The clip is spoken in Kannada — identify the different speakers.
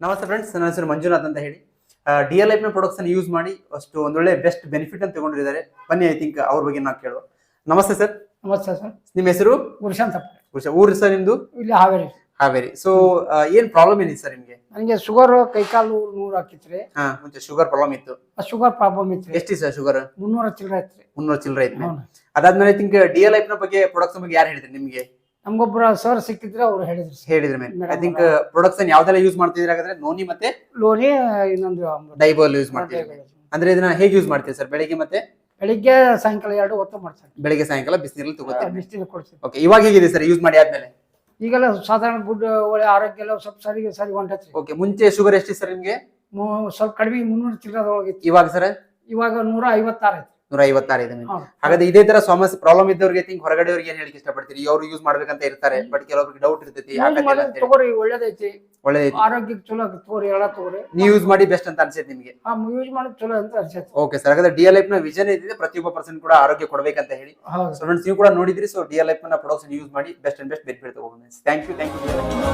Speaker 1: ನಮಸ್ತೆ ಫ್ರೆಂಡ್ಸ್, ನನ್ನ ಹೆಸರು ಮಂಜುನಾಥ್ ಅಂತ ಹೇಳಿ. ಡಿಎಲ್ ಲೈಫ್ ನ ಪ್ರಾಡಕ್ಟ್ಸ್ ಅನ್ನು ಯೂಸ್ ಮಾಡಿ ಅಷ್ಟು ಒಂದೊಳ್ಳೆ ಬೆಸ್ಟ್ ಬೆನಿಫಿಟ್ ಅಂತ ತಗೊಂಡಿದ್ದಾರೆ. ಬನ್ನಿ, ಐ ಥಿಂಕ್ ಅವ್ರ ಬಗ್ಗೆ ನಾವು ಕೇಳುವ. ನಮಸ್ತೆ ಸರ್.
Speaker 2: ನಮಸ್ತೆ ಸರ್.
Speaker 1: ನಿಮ್ಮ ಹೆಸರು?
Speaker 2: ಗುರುಶಾಂತಪ್ಪ.
Speaker 1: ಊರು ಸರ್ ನಿಮ್ದು?
Speaker 2: ಇಲ್ಲಿ ಹಾವೇರಿ.
Speaker 1: ಹಾವೇರಿ. ಸೊ ಏನ್ ಪ್ರಾಬ್ಲಮ್ ಏನಿದೆ ಸರ್ ನಿಮ್ಗೆ?
Speaker 2: ನನಗೆ ಶುಗರ್ ಕೈಕಾಲು 100 ಹಾಕಿತ್ರಿ.
Speaker 1: ಮುಂಚೆ ಶುಗರ್ ಪ್ರಾಬ್ಲಮ್ ಇತ್ತು.
Speaker 2: ಶುಗರ್ ಪ್ರಾಬ್ಲಮ್ ಇತ್ತು.
Speaker 1: ಎಷ್ಟಿ ಸರ್ ಶುಗರ್?
Speaker 2: 300 ಚಿಲ್ಲರೆ ಐತ್ರಿ.
Speaker 1: 300 ಚಿಲ್ಲರೆ ಐತಿ. ಅದಾದ್ಮೇಲೆ ಐ ಥಿಂಕ್ ಡಿಎಲ್ ಲೈಫ್ ನ ಬಗ್ಗೆ ಪ್ರಾಡಕ್ಟ್ಸ್ ಬಗ್ಗೆ ಯಾರು ಹೇಳಿದ್ರಿ ನಿಮ್ಗೆ?
Speaker 2: ನಮ್ಗೊಬ್ಬರ ಸರ್ ಸಿಕ್ಕಿದ್ರೆ ಅವ್ರು ಹೇಳಿದ್ರು
Speaker 1: ಮೇಲೆ. ಐ ಥಿಂಕ್ ಪ್ರಾಡಕ್ಟ್ಸ್ ಯಾವ್ದೆಲ್ಲ ಯೂಸ್ ಮಾಡ್ತಿದ್ರೆ ಹಾಗಾದ್ರೆ? ನೋನಿ ಮತ್ತೆ
Speaker 2: ಲೋನಿ, ಇನ್ನೊಂದು
Speaker 1: ಡೈಬೋಲ್ ಯೂಸ್ ಮಾಡ್ತೀವಿ. ಅಂದ್ರೆ ಇದನ್ನ ಹೇಗೆ ಯೂಸ್ ಮಾಡ್ತೀವಿ ಸರ್? ಬೆಳಿಗ್ಗೆ ಮತ್ತೆ
Speaker 2: ಬೆಳಿಗ್ಗೆ ಸಾಯಂಕಾಲ 2 ಹೊತ್ತು ಮಾಡ್ತಾರೆ.
Speaker 1: ಬೆಳಿಗ್ಗೆ ಸಾಯಂಕಾಲ ಬಿಸಿನೀರಲ್ಲಿ ತಗೋತೀವಿ.
Speaker 2: ಬಿಸಿಲು ಕೊಡ್ತೀವಿ.
Speaker 1: ಓಕೆ, ಇವಾಗ ಹೇಗಿದೆ ಸರ್ ಯೂಸ್ ಮಾಡಿ ಆದ್ಮೇಲೆ?
Speaker 2: ಈಗೆಲ್ಲ ಸಾಧಾರಣ ಗುಡ್ ಒಳ್ಳೆ ಆರೋಗ್ಯ ಎಲ್ಲ ಸ್ವಲ್ಪ ಸರಿ ಹೊಂಟೈತ್ರಿ.
Speaker 1: ಓಕೆ, ಮುಂಚೆ ಶುಗರ್ ಎಷ್ಟಿ ಸರ್ ನಿಮ್ಗೆ?
Speaker 2: ಸ್ವಲ್ಪ ಕಡಿಮೆ 300 ಚಿಲ್ಲರದೊಳಗಿತ್ತು.
Speaker 1: ಇವಾಗ ಸರ್?
Speaker 2: ಇವಾಗ 156 ಐತಿ.
Speaker 1: 156 ಇದೆ. ಹಾಗಾದ್ರೆ ಇದೇ ತರ ಸಮಸ್ಯೆ ಪ್ರಾಬ್ಲಮ್ ಇದ್ದವ್ರಿಗೆ ಥಿಂಕ್ ಹೊರಗಡೆಯವ್ರಿಗೆ ಏನ್ ಹೇಳಿಕ್ಕೆ ಇಷ್ಟಪಡ್ತೀರಿ? ಅವ್ರು ಯೂಸ್ ಮಾಡ್ಬೇಕಂತ ಇರ್ತಾರೆ, ಬಟ್ ಕೆಲವೊಬ್ರಿಗೆ ಡೌಟ್ ಇರ್ತೈತಿ.
Speaker 2: ತಗೋರಿ, ಒಳ್ಳೇದೈತಿ,
Speaker 1: ಒಳ್ಳೇದೈತಿ,
Speaker 2: ಆರೋಗ್ಯಕ್ಕೆ ಚಲೋ ತಗೋರಿ, ಎಲ್ಲ ತಗೋರಿ.
Speaker 1: ನೀವು ಯೂಸ್ ಮಾಡಿ ಬೆಸ್ಟ್ ಅಂತ ಅನ್ಸೈತಿ ನಿಮ್ಗೆ?
Speaker 2: ಯೂಸ್ ಮಾಡೋದು ಚಲೋ ಅಂತ ಅನ್ಸೈತಿ.
Speaker 1: ಓಕೆ ಸರ್, ಹಾಗಾದ್ರೆ ಡಿಎಲ್ ಲೈಫ್ ನ ವಿಷನ್ ಇದೆ ಪ್ರತಿಯೊಬ್ಬ ಪರ್ಸನ್ ಕೂಡ ಆರೋಗ್ಯ ಕೊಡಬೇಕಂತ ಹೇಳಿ. ಸೊ ಫ್ರೆಂಡ್ಸ್, ನೀವು ಕೂಡ ನೋಡಿದ್ರಿ. ಸೊ ಡಿಎಲ್ ಲೈಫ್ ನ ಪ್ರಾಡಕ್ಟ್ಸ್ ಯೂಸ್ ಮಾಡಿ ಬೆಸ್ಟ್ ಅಂಡ್ ಬೆಸ್ಟ್ ಬೆನಿಫಿಟ್ ತಗೋಬಹುದು. Thank you.